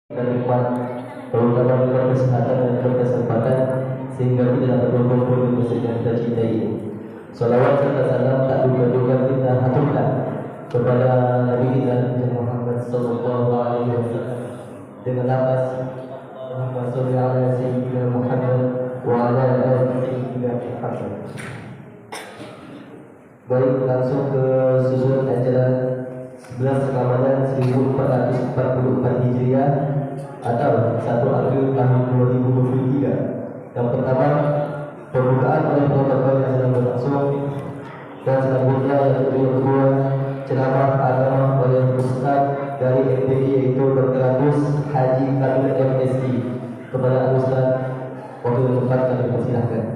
nikmat, terutama nikmat kesehatan dan kesempatan, sehingga kita dapat berkumpul di masjid yang kita cintai ini. Salawat serta salam tak duga-duga kita haturkan kepada Nabi kita Muhammad sallallahu alaihi wasallam dengan lafaz Allahumma shalli ala sayyidina Muhammad wa ala ali sayyidina Muhammad. Baik, langsung ke susunan acara 11 Ramadan 1444 Hijriah atau 1 April tahun 2023. Yang pertama, pembukaan oleh protokol yang sedang berlangsung, dan selanjutnya yang kedua ceramah agama oleh Ustaz dari MPI yaitu Dr. Agus Haji Kamil MSI. Kepada Ustaz, waktu yang tepat kami persilahkan.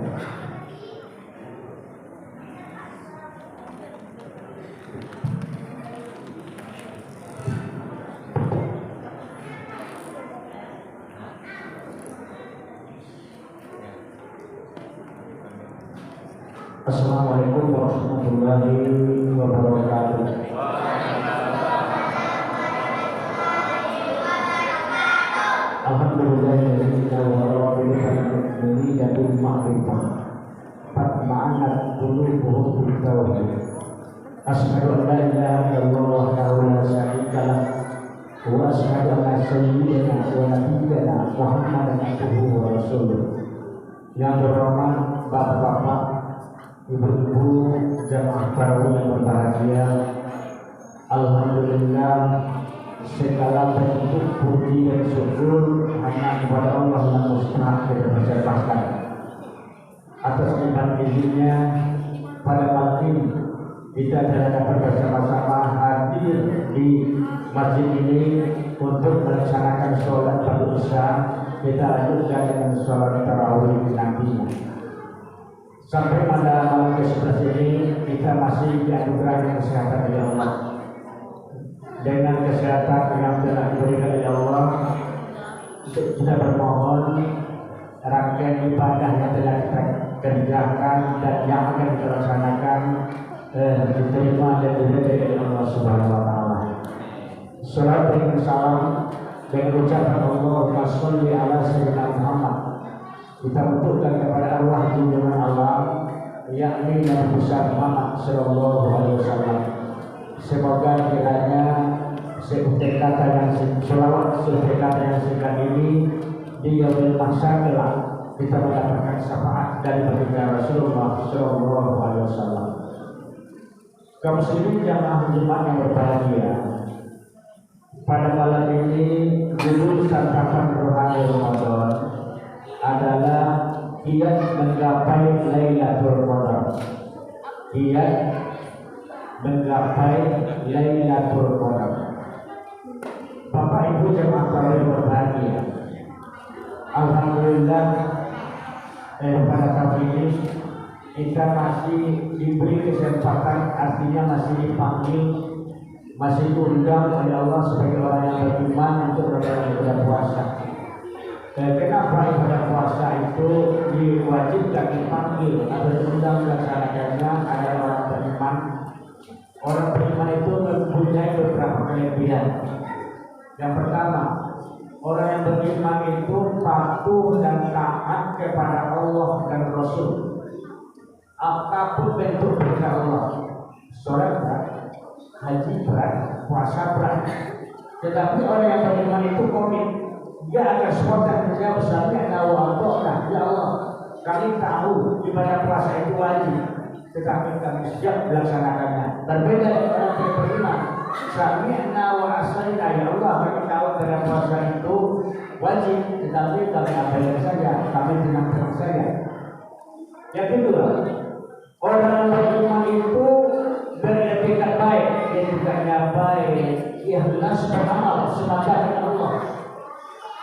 Assalamualaikum warahmatullahi wabarakatuh. Alhamdulillahirobbilalamin dan ma'rifah. Fatma'anat qulubuhum bil-tauhid. Asyhadu an la ilaha illallah wahdahu la syarika lah wa asyhadu anna sayyidana wa nabiyyana Muhammadan abduhu wa rasuluh. Yang terhormat Bapak-bapak, Ibu-ibu, jamaah tarawih yang berbahagia, alhamdulillah segala bentuk puji dan syukur hanya kepada Allah yang mustahak kita berserahkan. Atas nikmat izinnya pada malam ini kita dapat bersama-sama hadir di masjid ini untuk melaksanakan sholat fardu isya. Kita lanjutkan dengan sholat tarawih nantinya. Sampai pada malam ke-11 ini kita masih dianugerahi kesehatan dari Allah. Dengan kesehatan yang telah diberikan oleh Allah, kita bermohon rangkaian ibadah yang telah kita kerjakan dan yang akan kita laksanakan diterima dan diberi oleh Allah Subhanahu wa taala. Salat dengan salam dengan ucapan Allahumma shalli ala sayyidina Muhammad. Kita butuhkan kepada arwah junjungan Allah, yakni Nabi besar Muhammad sallallahu alaihi wasallam. Semoga kiranya setiap kata yang selawat, setiap kata yang singkat ini di yaumil mahsyar kelak kita mendapatkan syafaat dari baginda Rasulullah sallallahu alaihi wasallam. Kaum muslimin jamaah Jumat yang berbahagia, pada malam ini judul santapan rohani Ramadan adalah kiat menggapai Lailatul Qadar. Kiat menggapai Lailatul Qadar. Bapak Ibu jemaah tarawih berbahagia, alhamdulillah pada tahun ini kita masih diberi kesempatan, artinya masih dipanggil, masih diundang oleh Allah sebagai orang yang beriman untuk beribadah puasa. Kenapa ibadah puasa itu diwajibkan dipanggil atau diundang melaksanakannya adalah orang beriman. Orang beriman itu mempunyai beberapa kelebihan. Yang pertama, orang yang beriman itu patuh dan taat kepada Allah dan Rasul. Apapun bentuk perintah Allah, sholat berat, haji berat, puasa berat. Tetapi orang yang beriman itu komit. Dia akan spontan menjawab besarnya Allah, ya Allah, kami tahu ibadah puasa itu wajib, tetapi kami siap melaksanakannya. Berbeda dengan orang yang beriman, sami'na wa asaina, ya Allah, kami tahu ibadah puasa itu wajib, tetapi kami abaikan saja, kami tenang-tenang saja. Yang kedua, orang yang beriman itu beretikat baik, etikanya baik, ikhlas beramal semata dengan Allah.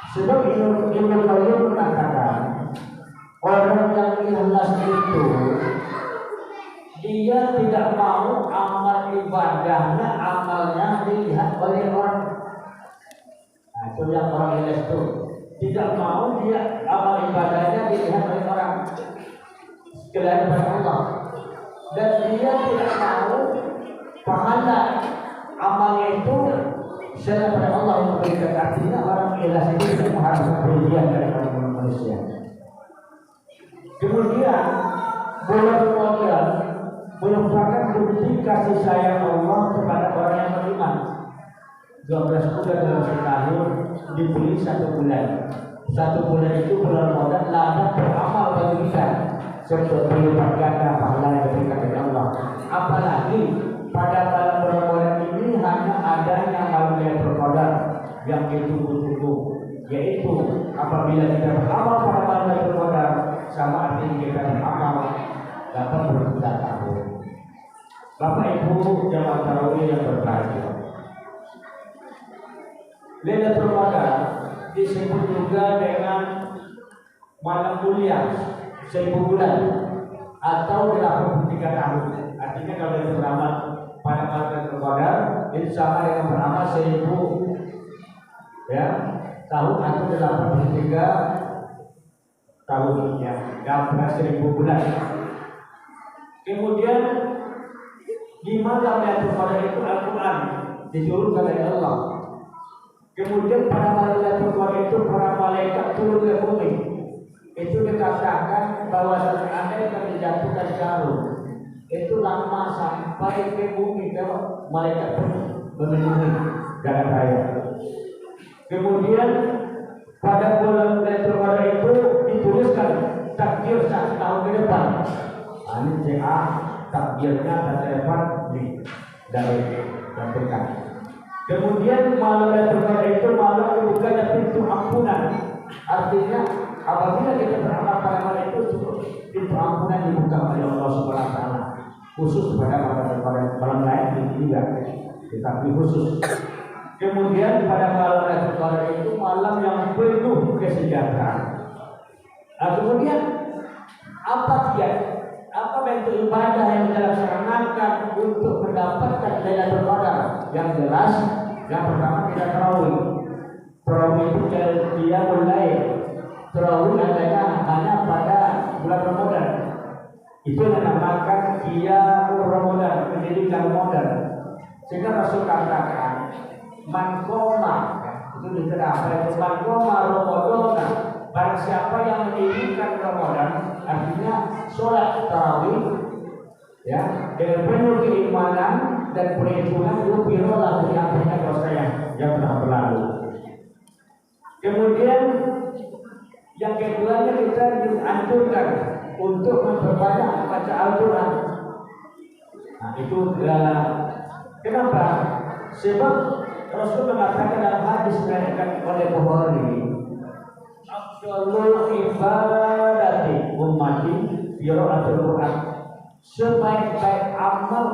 Sebab Ibnu Qayyim mengatakan orang yang ikhlas itu dia tidak mau amal ibadahnya, amalnya dilihat oleh orang. Nah, itu yang orang ikhlas itu tidak mau dia amal ibadahnya dilihat oleh orang, sekalian kepada Allah. Dan dia tidak mau pahala amalnya itu Saya pada Allah yang memberikan, artinya orang ikhlas itu tidak mengharapkan pujian dari orang manusia. Kemudian bulan Ramadan merupakan bukti kasih sayang Allah kepada orang yang beriman. 12 bulan dalam setahun diberi 1 bulan. 1 bulan itu bulan Ramadan, ladang beramal bagi kita seperti berlipat ganda pahala yang diberikan oleh Allah. Apalagi pada bulan Ramadan ini hanya adanya malam Lailatul Qadar yang ditunggu-tunggu, yaitu apabila kita beramal pada malam Lailatul Qadar sama artinya kita beramal dapat berjuta tahun. Bapak Ibu jamaah tarawih yang berbahagia, Lailatul Qadar disebut juga dengan malam mulia 1000 bulan atau 83 tahun. Artinya kalau kita beramal pada malam Lailatul Qadar itu sama dengan beramal 1000 tahun atau 83 tahun ya, dapat 1000 bulan. Kemudian di malam Lailatul Qadar itu Al-Quran diturunkan oleh Allah. Kemudian pada malam Lailatul Qadar itu para malaikat turun ke bumi. Itu dikatakan bahwa seandainya akan dijatuhkan jarum, itu lama sampai ke bumi kalau malaikat memenuhi jalan raya. Kemudian pada bulan Lailatul Qadar itu dituliskan takdir 1 tahun ke depan. Ini CA takdirnya dan depan dari tentukan. Kemudian malam Lailatul Qadar itu malam dibukanya pintu ampunan. Artinya apabila kita beramal pada malam itu pintu ampunan dibuka oleh Allah Subhanahu wa taala. Khusus pada malam lain juga, tetapi khusus. Kemudian pada malam Lailatul Qadar itu malam yang penuh kesejahteraan. Nah, kemudian apa bentuk ibadah yang dilaksanakan untuk mendapatkan Lailatul Qadar? Yang jelas, yang pertama kita tarawih. Tarawih itu dia mulai tarawih adanya hanya pada bulan Ramadan. Itu dinamakan Qiyamul Ramadan, pendidikan Ramadan. Sehingga Rasul katakan, man qoma, itu diterapkan man qoma Ramadan. Barang siapa yang mendirikan Ramadan, artinya sholat tarawih, ya, dengan penuh keimanan dan perhitungan, yufirolah diampuni dosa yang telah berlalu. Kemudian yang keduanya kita dianjurkan untuk memperbanyak baca Al-Quran. Nah, itu kenapa? Sebab Rasul mengatakan dalam hadis diriwayatkan oleh Bukhari, afdhalul ibadati ummati qiraatul Quran. Sebaik-baik amal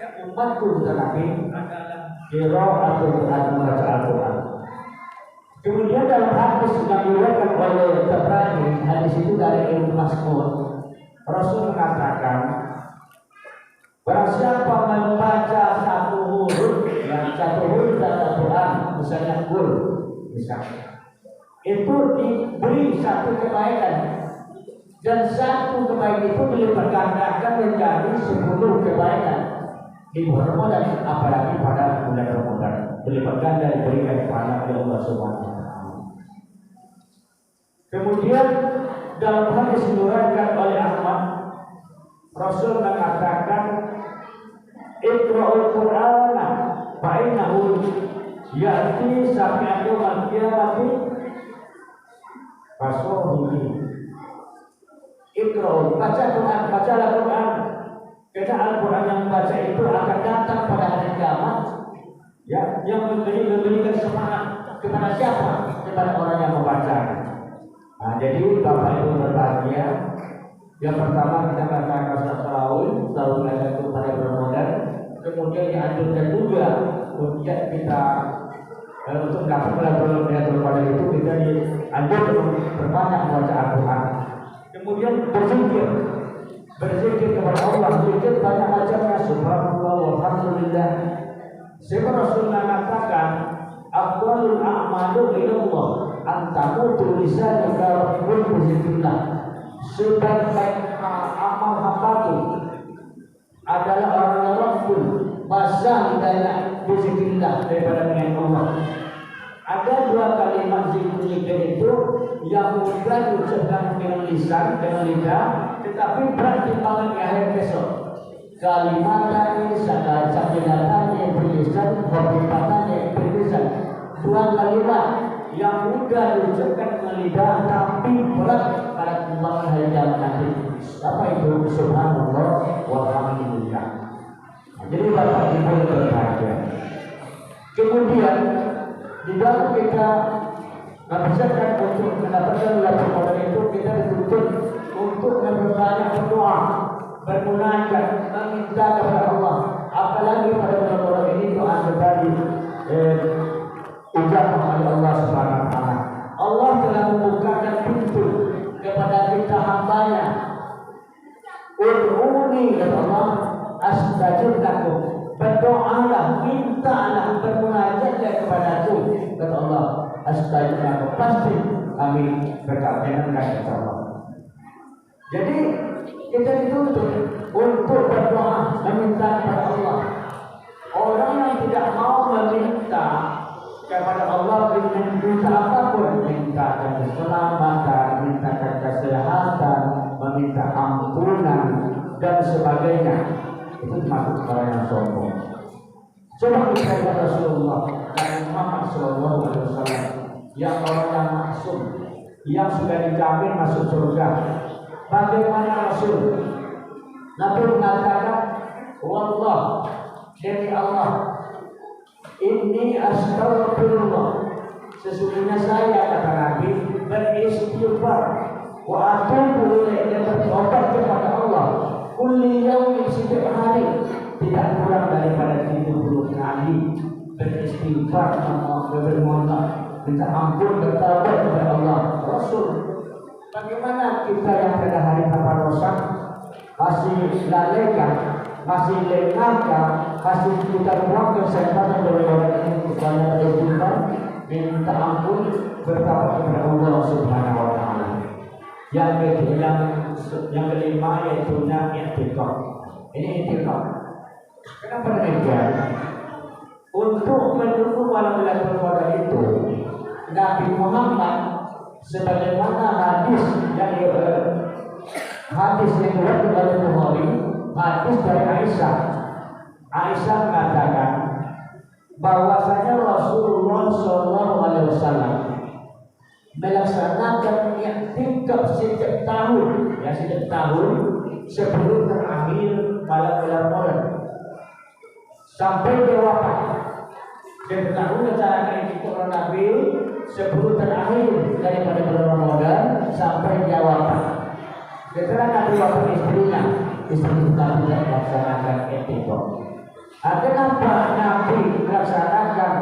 umatku Nabi adalah qiraatul Quran, membaca Al-Quran. Kemudian dalam hadis yang diriwayatkan oleh Tabrani, hadis itu dari Ibnu Mas'ud, Rasul mengatakan, barang siapa membaca satu huruf dalam Quran, misalnya kul, misalnya, itu diberi 1 kebaikan, dan 1 kebaikan itu dilipat gandakan menjadi 10 kebaikan di bulan Ramadan, apalagi pada bulan Ramadan berlipat ganda diberikan kepada Allah Subhanahu wa taala. Kemudian dalam hadis diriwayatkan oleh Ahmad, Rasul mengatakan, Iqra'ul Qur'ana fa innahu ya'ti sabi'atu al-qiyamati fasawhi. Iqra'ul, baca Quran, bacalah Quran. Karena Al-Quran yang baca itu akan datang pada hari kiamat, ya, yang memberikan semangat kepada siapa? Kepada orang yang membaca. Nah, jadi Bapak Ibu berbahagia, yang pertama kita katakan tarawih itu pada Ramadan. Kemudian dianjurkan juga untuk kita untuk dapat Lailatul Qadar itu kita dianjurkan berbanyak membaca Al-Quran. Kemudian berzikir kepada Allah, zikir banyak macamnya, subhanallah walhamdulillah. Sebab Rasul mengatakan, afdhalul a'malu ilallah antamutu lisanuka rabbul bizikrillah. Sebaik-baik amal hambaku adalah orang yang rabbul basah lidahnya berzikirlah daripada dengan Allah. Ada dua kalimat zikir itu yang mudah diucapkan dengan lisan, dengan lidah, tetapi berat timbangan di akhir besok. Kalimatani sakhilatani bilisan wa bifatani bilisan. Dua kalimat yang mudah diucapkan dengan lidah tapi berat pada timbangan hari kiamat nanti. Apa itu? Subhanallah walhamdulillah. Jadi Bapak Ibu berbahagia. Kemudian di dalam kita menghasilkan untuk mendapatkan latar modal itu, kita dituntut untuk memperbanyak berdoa, bermunajat, meminta kepada Allah. Apalagi pada bulan Ramadan ini doa tadi ucapkan oleh Allah Subhanahu Wa Taala. Allah telah membukakan pintu kepada kita hambanya. Ud'uni kata Allah, astajib lakum. Berdoalah, mintalah, bermunajatlah kepadaku kata Allah, astajib lakum. Pasti kami berkabulkan kata Allah. Jadi kita dituntut untuk berdoa, meminta kepada Allah. Orang yang tidak mau meminta kepada Allah dengan minta apapun, minta keselamatan, minta kesehatan, meminta ampunan dan sebagainya, itu termasuk orang yang sombong. Coba kita lihat Rasulullah dan Muhammad SAW yang orang yang maksum, yang sudah dijamin masuk surga. Bagaimana Rasul? Nabi mengatakan, wallah, demi Allah, inni astaghfirullah, sesungguhnya saya kata Nabi beristighfar wa atubu ilaih, dan bertobat kepada Allah kulli yaumin, setiap hari tidak kurang daripada 70 kali beristighfar, bermohon minta ampun, bertaubat kepada Allah. Rasul, bagaimana kita yang pada hari tanpa dosa masih lalaikan, masih lengahkan, masih kita buang kesehatan dari orang ini kepada beristighfar, minta ampun, bertaubat kepada Allah Subhanahu Wa Taala. Yang kelima yaitu i'tikaf. Ini i'tikaf. Kenapa demikian? Untuk menunggu malam Lailatul Qadar itu, Nabi Muhammad sebagaimana hadis yang diriwayatkan oleh Bukhari, hadis dari Aisyah. Aisyah mengatakan bahwasanya Rasulullah SAW melaksanakan i'tikaf setiap tahun, setiap tahun sebelum terakhir malam Ramadan sampai dia wafat. Setiap tahun melaksanakan i'tikaf Nabi sebelum terakhir daripada bulan Ramadan sampai dia wafat. Setelah Nabi wafat istrinya, istri Nabi tidak melaksanakan i'tikaf. Kenapa Nabi melaksanakan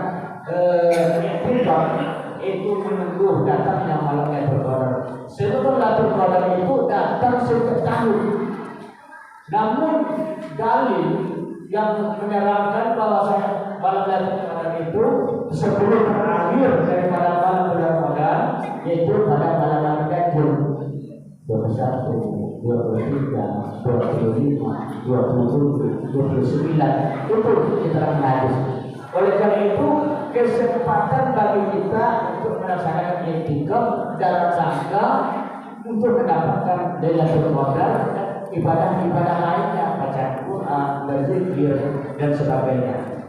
i'tikaf? Itu menunggu datangnya malam Lailatul Qadar. Seluruh Lailatul Qadar itu datang setiap tahun. Namun dalil yang menerangkan bahwa malam Lailatul Qadar itu sebelum terakhir daripada malam bulan Ramadan, yaitu pada malam Ganjil 21, 23, 25, 27, 29. Itu keterangan hadis. Oleh karena itu, kesempatan bagi kita untuk melaksanakan i'tikaf dalam rangka untuk mendapatkan Lailatul Qadar dan ibadah-ibadah lainnya, baca Quran, berzikir dan sebagainya.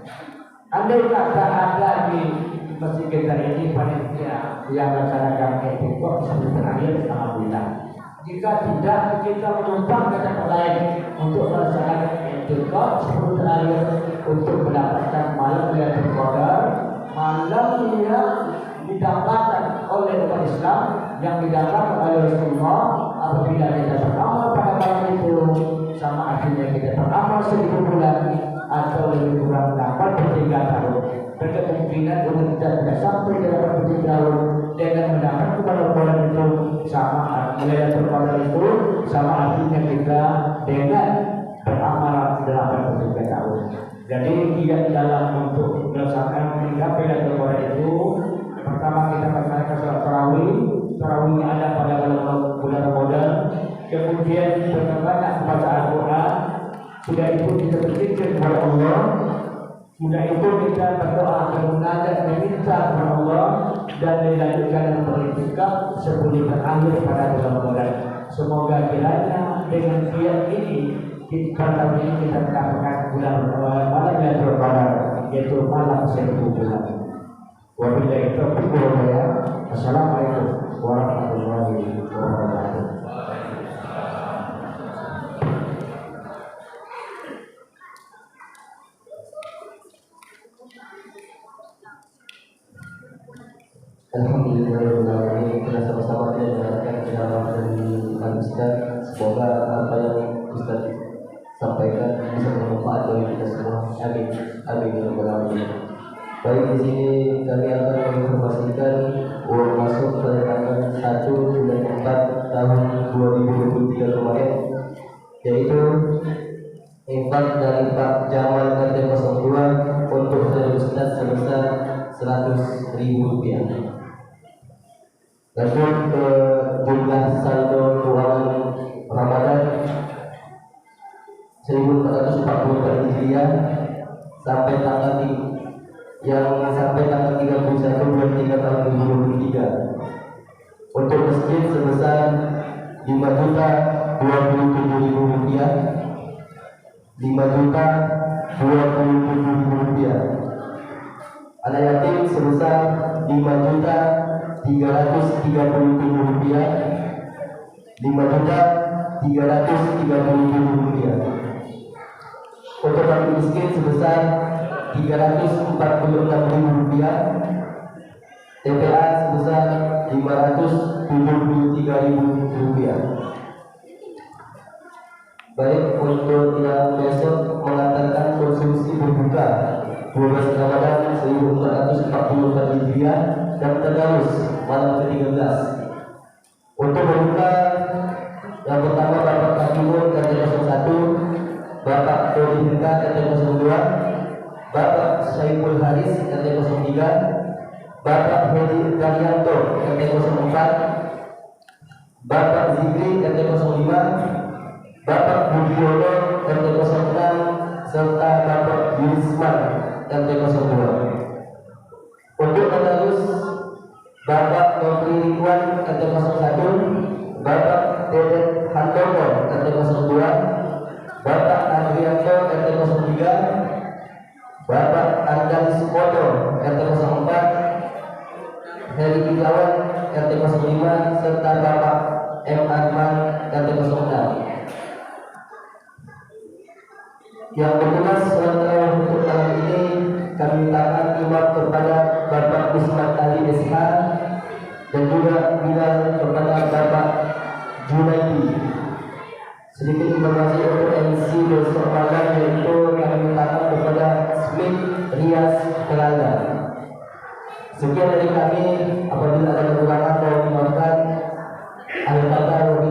Andai kata ada di masjid kita ini panitia yang melaksanakan i'tikaf sebelum terakhir, alhamdulillah. Jika tidak, kita menumpang ke tempat lain untuk melaksanakan i'tikaf sebelum terakhir untuk mendapatkan malam Lailatul Qadar, malam yang didapatkan oleh umat Islam, yang didapatkan oleh Rasulullah. Apabila kita beramal pada malam itu, sama artinya kita beramal 1000 bulan atau lebih kurang 83 tahun. Berkemungkinan untuk kita tidak sampai ke 83 tahun dengan mendapatkan bulan itu, sama Lailatul Qadar itu sama artinya kita dengan beramal 83 tahun. Jadi tidak dalam untuk melaksanakan mencapai Lailatul Qadar itu, pertama kita melaksanakan sholat tarawih. Tarawihnya ada pada bulan Ramadan. Kemudian kita banyak membaca Al-Quran. Sudah itu kita berzikir kepada Allah. Sudah itu kita berdoa bermunajat meminta kepada Allah dan dilanjutkan dengan beriktikaf sebelum berakhir pada bulan Ramadan. Semoga kiranya dengan niat ini kita tahun ini kita mendapatkan bulan malam yang terbaik, yaitu malam 10 bulan. Wabillahi taufiq wal hidayah. Assalamualaikum warahmatullahi wabarakatuh. Alhamdulillah, kita sama-sama mendengarkan ceramah dari Al-Ustaz. Semoga apa yang Ustaz sampaikan bisa bermanfaat bagi kita semua. Amin. Amin ya rabbal alamin. Baik, di sini kami akan menginformasikan uang masuk pada tanggal 1 bulan 4 tahun 2023 kemarin, yaitu infak dari Pak Jamal RT 02 untuk saudara Ustaz sebesar Rp100.000. Lanjut ke jumlah saldo keuangan Ramadan 1444 Hijriah sampai tanggal 31 bulan 3 tahun 2023. Untuk masjid sebesar Rp5.027.000, Rp5.027.000. Anak yatim sebesar Rp5.337.000, Rp5.337.000. Untuk fakir miskin sebesar Rp346.000, TPA sebesar Rp573.000. Baik, untuk yang besok mengantarkan konsumsi berbuka 12 Ramadan 1444 Hijriah dan tadarus malam ke-13. Untuk berbuka yang pertama Bapak Kajimur RT 01, Bapak Dodi Henta RT 02, Bapak Saiful Haris RT 03, Bapak Hedi Daryanto RT 04, Bapak Zikri RT 05, Bapak Budiono RT 06, serta Bapak Yulisman RT 02. Untuk tadarus Bapak Nofri Ridwan RT 01, Bapak Dedet Handono RT 02, Bapak Adrianto RT 03, Bapak Andali Sukoto RT 04, Heri Irawan RT 05, serta Bapak M. Arman RT 06. Yang bertugas sementara untuk tahun ini kami mintakan imam kepada Bapak Usman Ali SH dan juga Bilal kepada Bapak Junaidi. Sedikit informasi untuk MC besok malam, yaitu kami mintakan kepada Smith Rias Kelanda. Sekian dari kami, apabila ada kekurangan mohon dimaafkan. Al-Fatihah.